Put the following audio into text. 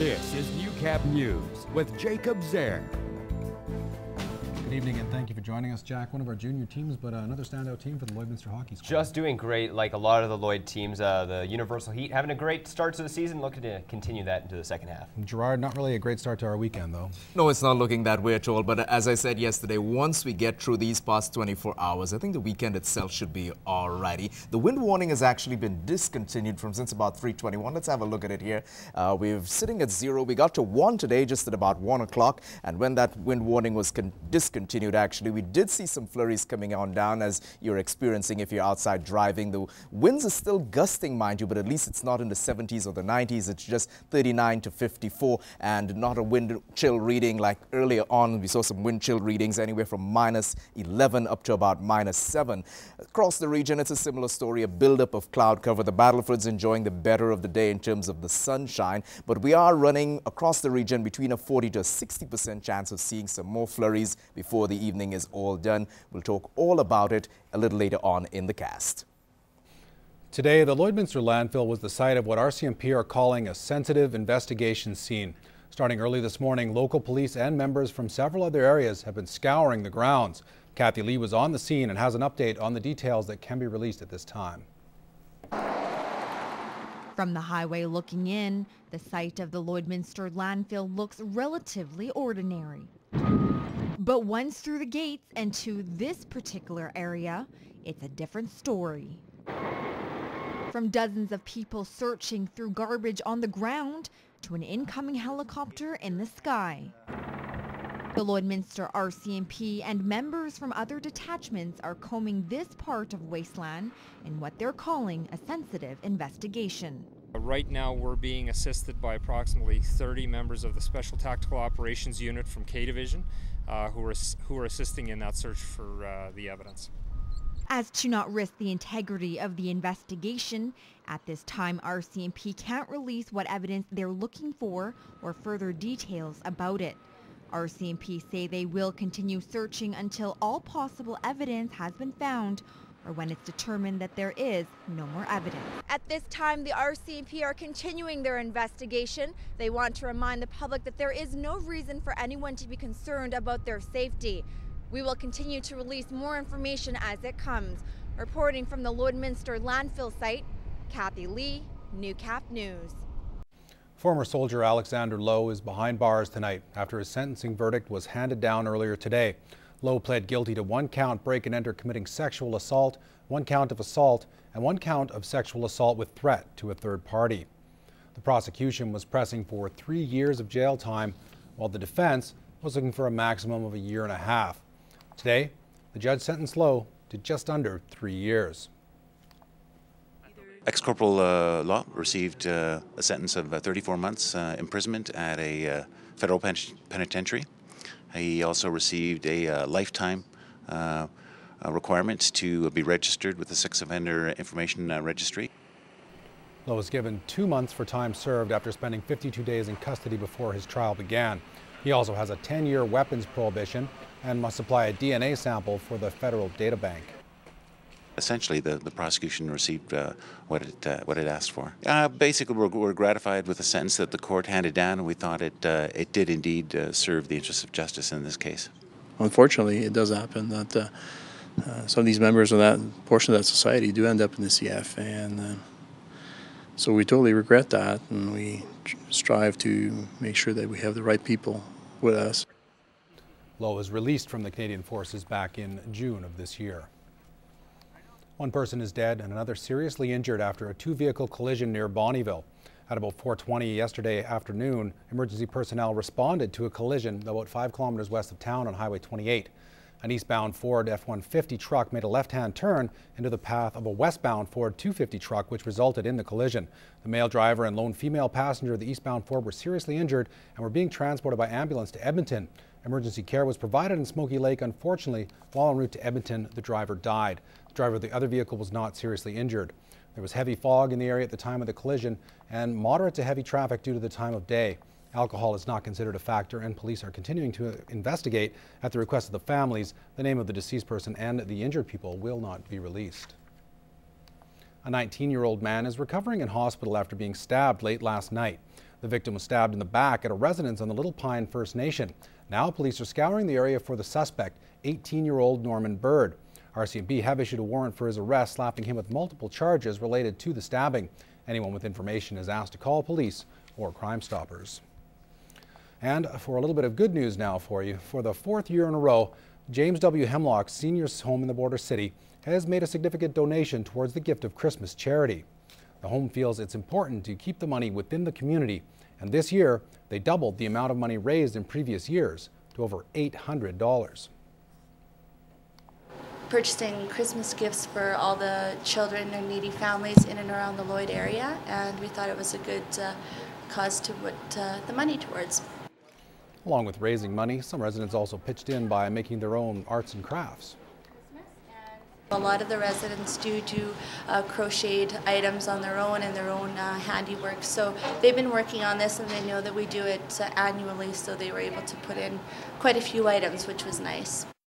This is Newcap News with Jacob Zaire. Good evening and thank you for joining us, Jack. One of our junior teams, but another standout team for the Lloydminster Hockey Squad. Just doing great, like a lot of the Lloyd teams. The Universal Heat having a great start to the season, looking to continue that into the second half. Gerard, not really a great start to our weekend, though. No, it's not looking that way at all. But as I said yesterday, once we get through these past 24 hours, I think the weekend itself should be alrighty. The wind warning has actually been discontinued from since about 3:21. Let's have a look at it here. We're sitting at 0. We got to 1 today, just at about 1 o'clock. And when that wind warning was discontinued, actually, we did see some flurries coming on down as you're experiencing if you're outside driving. The winds are still gusting, mind you, but at least it's not in the 70s or the 90s. It's just 39 to 54 and not a wind chill reading like earlier on. We saw some wind chill readings anywhere from -11 up to about -7. Across the region, it's a similar story, a buildup of cloud cover. The Battleford's enjoying the better of the day in terms of the sunshine, but we are running across the region between a 40 to a 60% chance of seeing some more flurries before the evening is all done. We'll talk all about it a little later on in the cast. Today, the Lloydminster landfill was the site of what RCMP are calling a sensitive investigation scene. Starting early this morning, local police and members from several other areas have been scouring the grounds. Kathy Lee was on the scene and has an update on the details that can be released at this time. From the highway looking in, the site of the Lloydminster landfill looks relatively ordinary. But once through the gates and to this particular area, it's a different story. From dozens of people searching through garbage on the ground to an incoming helicopter in the sky. The Lloydminster RCMP and members from other detachments are combing this part of wasteland in what they're calling a sensitive investigation. Right now we're being assisted by approximately 30 members of the Special Tactical Operations Unit from K Division who are assisting in that search for the evidence. As to not risk the integrity of the investigation, at this time RCMP can't release what evidence they're looking for or further details about it. RCMP say they will continue searching until all possible evidence has been found or when it's determined that there is no more evidence. At this time, the RCMP are continuing their investigation. They want to remind the public that there is no reason for anyone to be concerned about their safety. We will continue to release more information as it comes. Reporting from the Lloydminster landfill site, Kathy Lee, Newcap News. Former soldier Alexander Lowe is behind bars tonight after his sentencing verdict was handed down earlier today. Lowe pled guilty to 1 count break and enter committing sexual assault, 1 count of assault, and 1 count of sexual assault with threat to a third party. The prosecution was pressing for 3 years of jail time, while the defense was looking for a maximum of 1.5 years. Today, the judge sentenced Lowe to just under 3 years. Ex-Corporal Law received a sentence of 34 months imprisonment at a federal penitentiary. He also received a lifetime requirement to be registered with the Sex Offender Information Registry. Lowe was given 2 months for time served after spending 52 days in custody before his trial began. He also has a 10-year weapons prohibition and must supply a DNA sample for the federal data bank. Essentially, the prosecution received what it asked for. Basically, we're gratified with the sentence that the court handed down, and we thought it did indeed serve the interests of justice in this case. Unfortunately, it does happen that some of these members of that portion of that society do end up in the CF, and so we totally regret that, and we strive to make sure that we have the right people with us. Lowe was released from the Canadian Forces back in June of this year. 1 person is dead and another seriously injured after a 2-vehicle collision near Bonnyville. At about 4:20 yesterday afternoon, emergency personnel responded to a collision about 5 kilometers west of town on Highway 28. An eastbound Ford F-150 truck made a left-hand turn into the path of a westbound Ford 250 truck, which resulted in the collision. The male driver and lone female passenger of the eastbound Ford were seriously injured and were being transported by ambulance to Edmonton. Emergency care was provided in Smoky Lake. Unfortunately, while en route to Edmonton, the driver died. The driver of the other vehicle was not seriously injured. There was heavy fog in the area at the time of the collision and moderate to heavy traffic due to the time of day. Alcohol is not considered a factor, and police are continuing to investigate at the request of the families. The name of the deceased person and the injured people will not be released. A 19-year-old man is recovering in hospital after being stabbed late last night. The victim was stabbed in the back at a residence on the Little Pine First Nation. Now police are scouring the area for the suspect, 18-year-old Norman Bird. RCMP have issued a warrant for his arrest, slapping him with multiple charges related to the stabbing. Anyone with information is asked to call police or Crime Stoppers. And for a little bit of good news now for you, for the 4th year in a row, James W. Hemlock's seniors' home in the Border City has made a significant donation towards the Gift of Christmas charity. The home feels it's important to keep the money within the community, and this year they doubled the amount of money raised in previous years to over $800. Purchasing Christmas gifts for all the children and needy families in and around the Lloyd area, and we thought it was a good cause to put the money towards. Along with raising money, some residents also pitched in by making their own arts and crafts. A lot of the residents do crocheted items on their own and their own handiwork, so they've been working on this, and they know that we do it annually, so they were able to put in quite a few items, which was nice.